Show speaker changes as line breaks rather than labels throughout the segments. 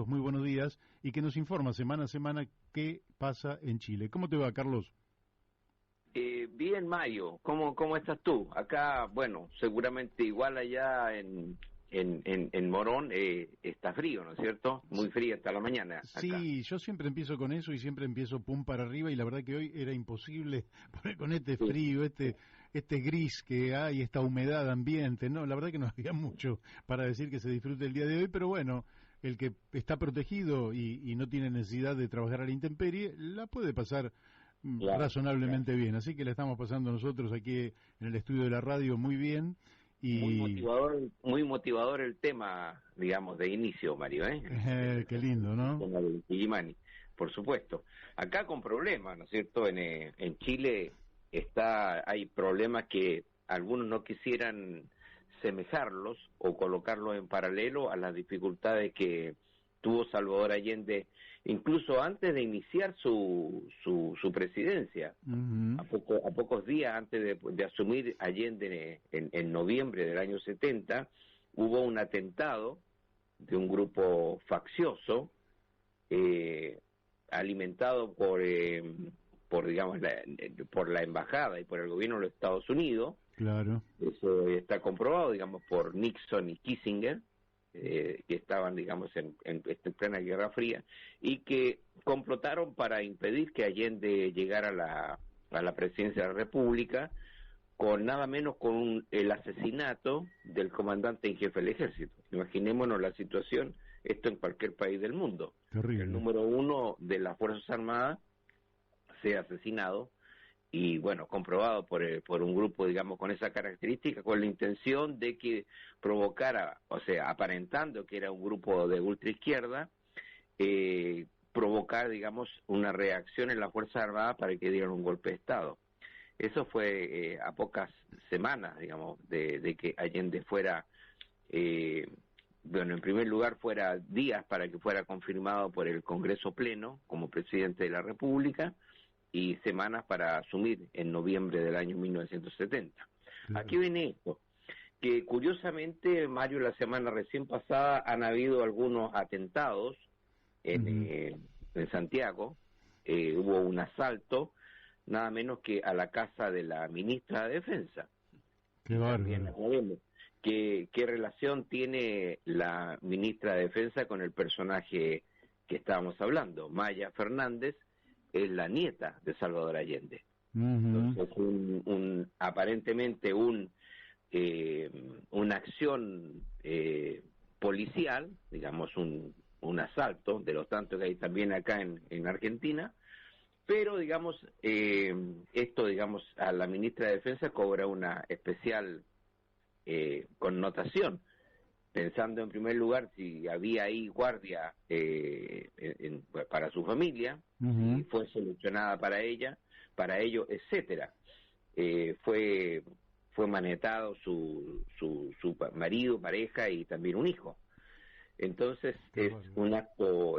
Carlos, muy buenos días, y que nos informa semana a semana qué pasa en Chile. ¿Cómo te va, Carlos?
Bien, Mayo, ¿cómo estás tú? Acá, bueno, seguramente igual allá en Morón está frío, ¿no es cierto? Muy frío hasta la mañana acá.
Sí, yo siempre empiezo con eso y siempre empiezo pum para arriba, y la verdad que hoy era imposible poner con este frío, este gris que hay, esta humedad ambiente, no, la verdad que no había mucho para decir que se disfrute el día de hoy, pero bueno, el que está protegido y no tiene necesidad de trabajar a la intemperie, la puede pasar razonablemente bien, así que la estamos pasando nosotros aquí en el estudio de la radio muy bien. Y
muy motivador el tema, digamos, de inicio, Mario,
qué lindo, ¿no?
El tema del Illimani, por supuesto. Acá con problemas, ¿no es cierto? En Chile hay problemas que algunos no quisieran semejarlos o colocarlos en paralelo a las dificultades que tuvo Salvador Allende, incluso antes de iniciar su presidencia. A pocos días antes de asumir Allende en noviembre del año 70, hubo un atentado de un grupo faccioso alimentado por digamos por la embajada y por el gobierno de los Estados Unidos.
Claro.
Eso está comprobado, digamos, por Nixon y Kissinger, que estaban, digamos, en plena Guerra Fría, y que complotaron para impedir que Allende llegara a la presidencia de la República, con nada menos con el asesinato del comandante en jefe del ejército. Imaginémonos la situación, esto en cualquier país del mundo.
Terrible.
El número uno de las Fuerzas Armadas sea asesinado, y bueno, comprobado por un grupo, digamos, con esa característica, con la intención de que provocara, o sea, aparentando que era un grupo de ultraizquierda, provocar, digamos, una reacción en las Fuerzas Armadas para que dieran un golpe de Estado. Eso fue a pocas semanas, digamos, de que Allende fuera, bueno, en primer lugar fuera días para que fuera confirmado por el Congreso Pleno como presidente de la República, y semanas para asumir en noviembre del año 1970. Claro. Aquí viene esto, que curiosamente, Mario, la semana recién pasada han habido algunos atentados en Santiago. Hubo un asalto, nada menos que a la casa de la ministra de Defensa.
Qué bárbaro.
¿Qué relación tiene la ministra de Defensa con el personaje que estábamos hablando? Maya Fernández es la nieta de Salvador Allende. Entonces, aparentemente una acción policial, digamos un asalto, de los tantos que hay también acá en Argentina, pero digamos, esto, digamos, a la ministra de Defensa cobra una especial connotación, pensando en primer lugar si había ahí guardia para su familia, si fue solucionada para ella, para ello, etcétera. Fue manetado su marido, pareja y también un hijo. Entonces es un acto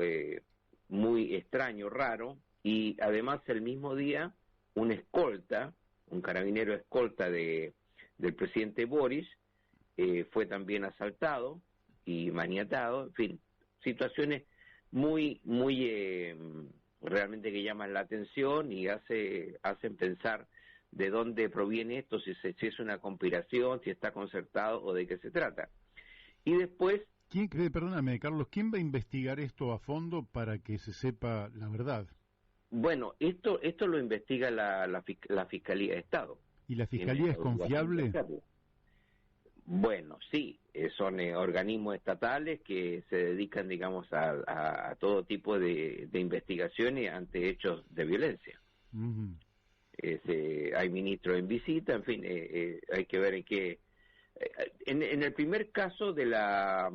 muy extraño, raro, y además el mismo día un escolta, un carabinero escolta del presidente Boris, fue también asaltado y maniatado. En fin, situaciones muy realmente que llaman la atención y hacen pensar de dónde proviene esto, si es una conspiración, si está concertado o de qué se trata. Y después...
Perdóname, Carlos, ¿quién va a investigar esto a fondo para que se sepa la verdad?
Bueno, esto lo investiga la Fiscalía de Estado.
¿Y la Fiscalía es confiable?
Bueno, sí, son organismos estatales que se dedican, digamos, a todo tipo de investigaciones ante hechos de violencia. Hay ministros en visita, en fin, hay que ver en qué... En el primer caso de la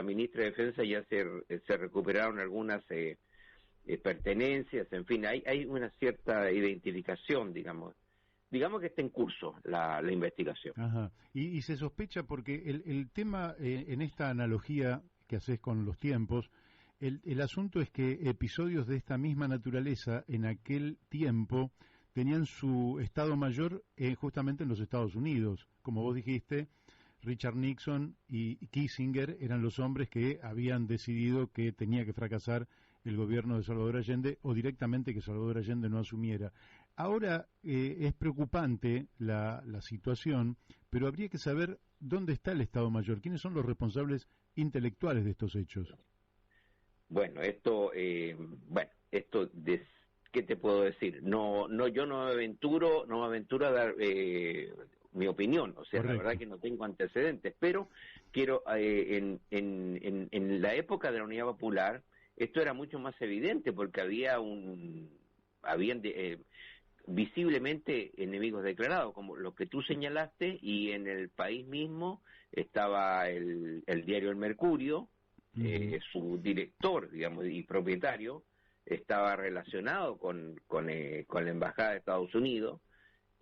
ministra de Defensa ya se recuperaron algunas pertenencias, en fin, hay una cierta identificación, digamos que está en curso la investigación.
Ajá. Y se sospecha porque el tema, en esta analogía que haces con los tiempos, el asunto es que episodios de esta misma naturaleza en aquel tiempo tenían su estado mayor justamente en los Estados Unidos. Como vos dijiste, Richard Nixon y Kissinger eran los hombres que habían decidido que tenía que fracasar el gobierno de Salvador Allende o directamente que Salvador Allende no asumiera. Ahora es preocupante la situación, pero habría que saber dónde está el Estado Mayor, quiénes son los responsables intelectuales de estos hechos.
Bueno, ¿qué te puedo decir? Yo no me aventuro a dar mi opinión, o sea,
Correcto.
la verdad que no tengo antecedentes, pero quiero, en la época de la Unidad Popular, esto era mucho más evidente porque habían visiblemente enemigos declarados, como los que tú señalaste, y en el país mismo estaba el diario El Mercurio, su director, digamos, y propietario, estaba relacionado con la embajada de Estados Unidos,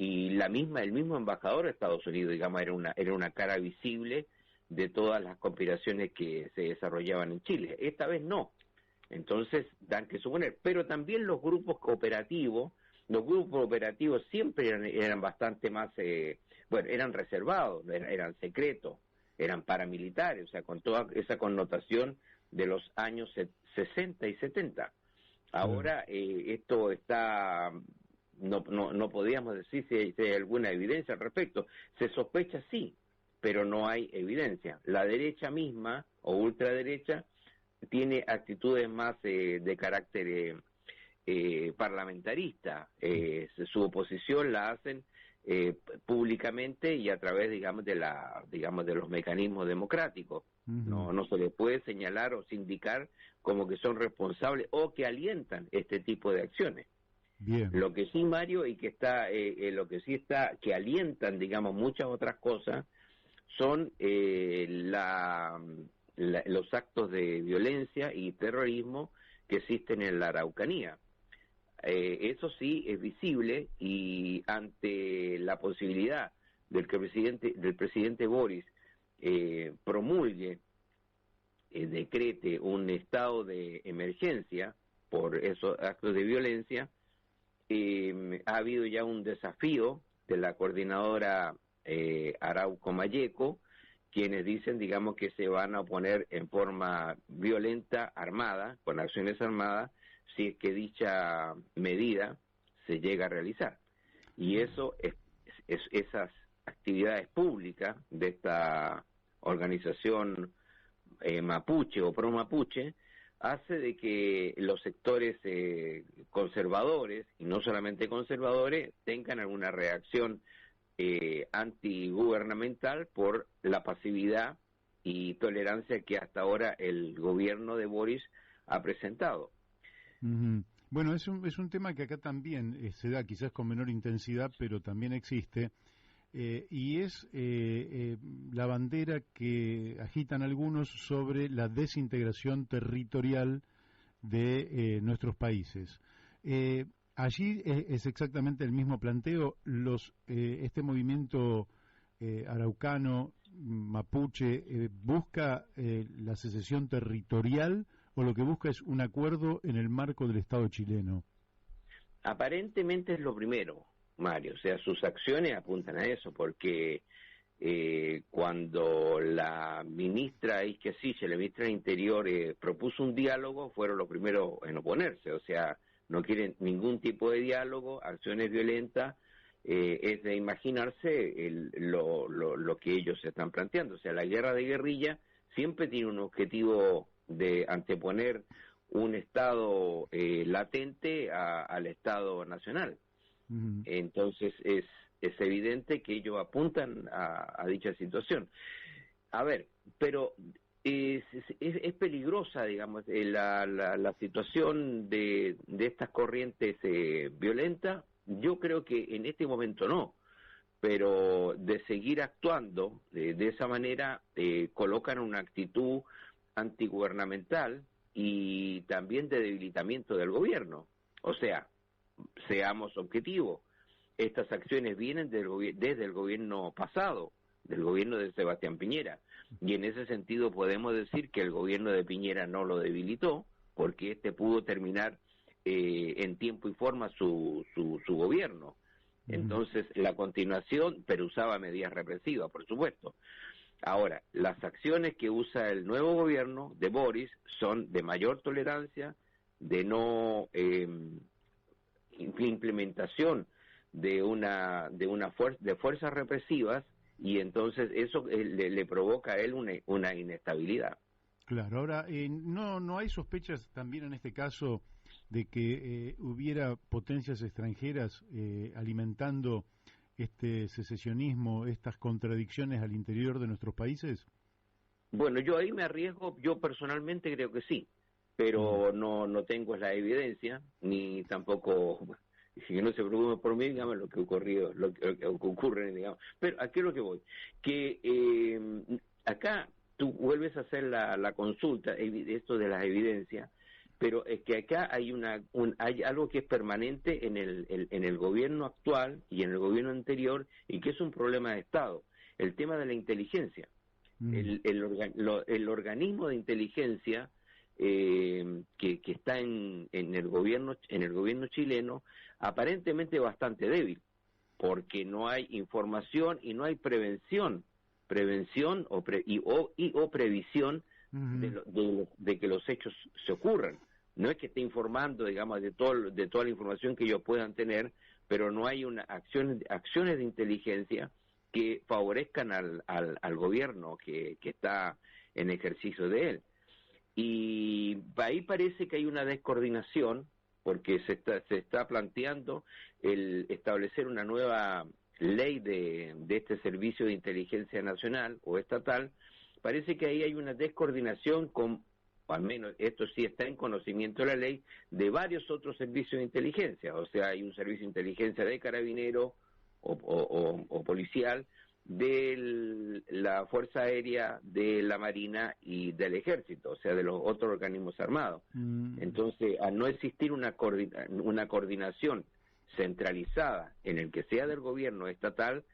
y el mismo embajador de Estados Unidos, digamos, era una cara visible de todas las conspiraciones que se desarrollaban en Chile. Esta vez no. Entonces, dan que suponer. Pero también los grupos cooperativos siempre eran bastante más, eran reservados, eran secretos, eran paramilitares, o sea, con toda esa connotación de los años 60 y 70. Ahora esto está, no podríamos decir si hay alguna evidencia al respecto. Se sospecha sí, pero no hay evidencia. La derecha misma o ultraderecha tiene actitudes más de carácter parlamentarista. Su oposición la hacen públicamente y a través, digamos, de los mecanismos democráticos. No se les puede señalar o sindicar como que son responsables o que alientan este tipo de acciones.
Bien.
Lo que sí, Mario, y que que alientan, digamos, muchas otras cosas, son los actos de violencia y terrorismo que existen en la Araucanía. Eso sí es visible, y ante la posibilidad del presidente Boris promulgue, decrete un estado de emergencia por esos actos de violencia, ha habido ya un desafío de la coordinadora Arauco Mayeco, quienes dicen, digamos, que se van a oponer en forma violenta, armada, con acciones armadas, si es que dicha medida se llega a realizar. Y eso esas actividades públicas de esta organización mapuche o pro mapuche hace de que los sectores conservadores, y no solamente conservadores, tengan alguna reacción antigubernamental por la pasividad y tolerancia que hasta ahora el gobierno de Boris ha presentado.
Bueno, es un tema que acá también se da, quizás con menor intensidad, pero también existe, y es la bandera que agitan algunos sobre la desintegración territorial de nuestros países. Allí es exactamente el mismo planteo. Este movimiento araucano, mapuche, busca la secesión territorial, o lo que busca es un acuerdo en el marco del Estado chileno.
Aparentemente es lo primero, Mario. O sea, sus acciones apuntan a eso, porque cuando la ministra Isquiasiche, la ministra del Interior, propuso un diálogo, fueron los primeros en oponerse. O sea, no quieren ningún tipo de diálogo, acciones violentas. Es de imaginarse lo que ellos se están planteando. O sea, la guerra de guerrilla siempre tiene un objetivo de anteponer un Estado latente al Estado nacional. Entonces es evidente que ellos apuntan a dicha situación. A ver, pero es peligrosa, digamos, la situación de estas corrientes violentas. Yo creo que en este momento no, pero de seguir actuando de esa manera colocan una actitud antigubernamental y también de debilitamiento del gobierno. O sea, seamos objetivos, estas acciones vienen desde el gobierno pasado, del gobierno de Sebastián Piñera, y en ese sentido podemos decir que el gobierno de Piñera no lo debilitó, porque este pudo terminar en tiempo y forma su gobierno. Entonces, la continuación, pero usaba medidas represivas, por supuesto. Ahora, las acciones que usa el nuevo gobierno de Boris son de mayor tolerancia, de no implementación de fuerzas represivas, y entonces eso le provoca a él una inestabilidad.
Claro, ahora, ¿no hay sospechas también en este caso de que hubiera potencias extranjeras alimentando este secesionismo, estas contradicciones al interior de nuestros países?
Bueno, yo ahí me arriesgo, yo personalmente creo que sí, pero no tengo la evidencia, ni tampoco, si no se preocupe por mí, digamos, lo que ocurre, digamos. Pero aquí es lo que voy, que acá tú vuelves a hacer la consulta, esto de las evidencias, pero es que acá hay algo que es permanente en el gobierno actual y en el gobierno anterior, y que es un problema de Estado, el tema de la inteligencia. El organismo de inteligencia que está en el gobierno chileno, aparentemente bastante débil, porque no hay información y no hay prevención o previsión de que los hechos se ocurran. No es que esté informando, digamos, de toda la información que ellos puedan tener, pero no hay acciones de inteligencia que favorezcan al gobierno que está en ejercicio de él. Y ahí parece que hay una descoordinación, porque se está planteando el establecer una nueva ley de este servicio de inteligencia nacional o estatal. Parece que ahí hay una descoordinación o al menos esto sí está en conocimiento de la ley, de varios otros servicios de inteligencia. O sea, hay un servicio de inteligencia de carabinero o policial, de la Fuerza Aérea, de la Marina y del Ejército, o sea, de los otros organismos armados. Entonces, al no existir una coordinación centralizada en el que sea del gobierno estatal,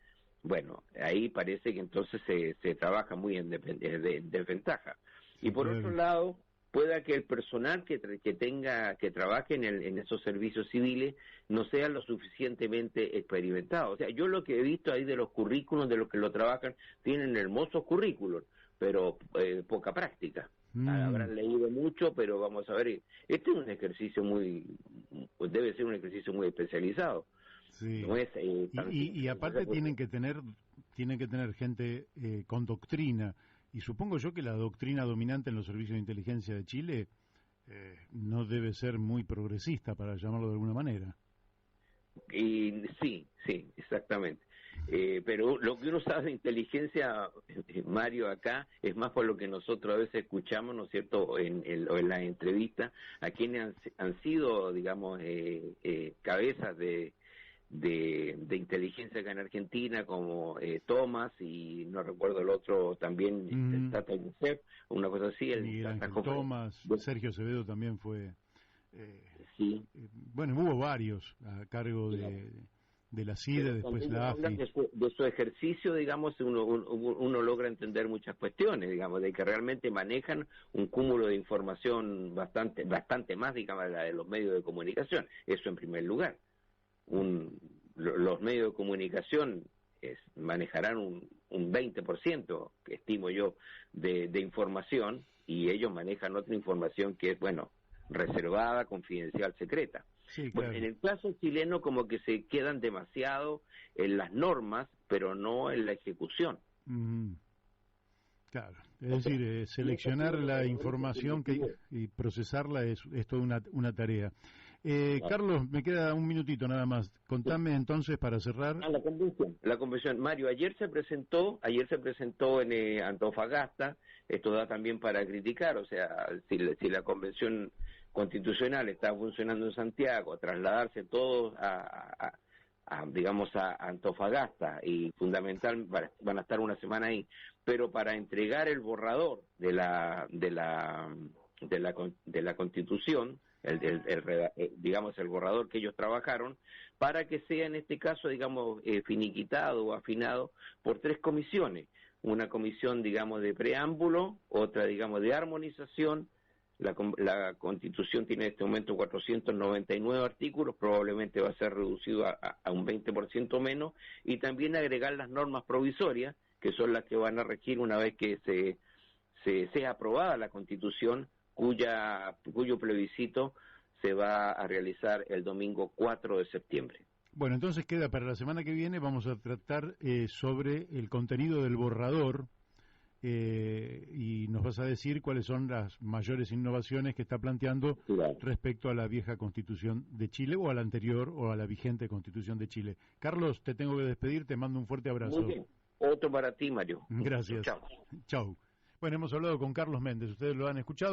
bueno, ahí parece que entonces se trabaja muy en desventaja. Y por otro lado, pueda que el personal que trabaje en esos servicios civiles no sea lo suficientemente experimentado. O sea, yo lo que he visto ahí de los currículos de los que lo trabajan, tienen hermosos currículos, pero poca práctica. Habrán leído mucho, pero vamos a ver, este es un ejercicio debe ser un ejercicio muy especializado.
Sí.
No es,
y aparte tienen que tener gente con doctrina. Y supongo yo que la doctrina dominante en los servicios de inteligencia de Chile no debe ser muy progresista, para llamarlo de alguna manera.
Y sí, exactamente. Pero lo que uno sabe de inteligencia, Mario, acá, es más por lo que nosotros a veces escuchamos, ¿no es cierto?, en las entrevistas, a quienes han sido, digamos, cabezas de inteligencia acá en Argentina, como Thomas, y no recuerdo el otro también, Tata Youssef, una cosa así.
Miguel Ángel Thomas, Sergio Acevedo también fue.
Sí.
Bueno, hubo varios a cargo de la CIDE, después la AFI.
De su ejercicio, digamos, uno logra entender muchas cuestiones, digamos, de que realmente manejan un cúmulo de información bastante más, digamos, la de los medios de comunicación. Eso en primer lugar. Los medios de comunicación manejarán un 20%, que estimo yo, de información, y ellos manejan otra información que es, bueno, reservada, confidencial, secreta.
Sí, claro.
Bueno, en el caso chileno como que se quedan demasiado en las normas, pero no en la ejecución.
Claro, es decir, seleccionar la información y procesarla es toda una tarea. Carlos, me queda un minutito nada más. Contame entonces para cerrar.
La convención. Mario, ayer se presentó en Antofagasta. Esto da también para criticar, o sea, si la convención constitucional está funcionando en Santiago, trasladarse todos digamos, a Antofagasta, y fundamental, van a estar una semana ahí, pero para entregar el borrador de la Constitución, digamos, el borrador que ellos trabajaron, para que sea en este caso, digamos, finiquitado o afinado por 3 comisiones. Una comisión, digamos, de preámbulo, otra, digamos, de armonización. La Constitución tiene en este momento 499 artículos, probablemente va a ser reducido a un 20% menos, y también agregar las normas provisorias, que son las que van a regir una vez que sea aprobada la Constitución, cuyo plebiscito se va a realizar el domingo 4 de septiembre.
Bueno, entonces queda para la semana que viene, vamos a tratar sobre el contenido del borrador y nos vas a decir cuáles son las mayores innovaciones que está planteando respecto a la vieja Constitución de Chile o a la anterior o a la vigente Constitución de Chile. Carlos, te tengo que despedir, te mando un fuerte abrazo.
Muy bien, otro para ti, Mario.
Gracias.
Chao.
Chau. Bueno, hemos hablado con Carlos Méndez, ustedes lo han escuchado.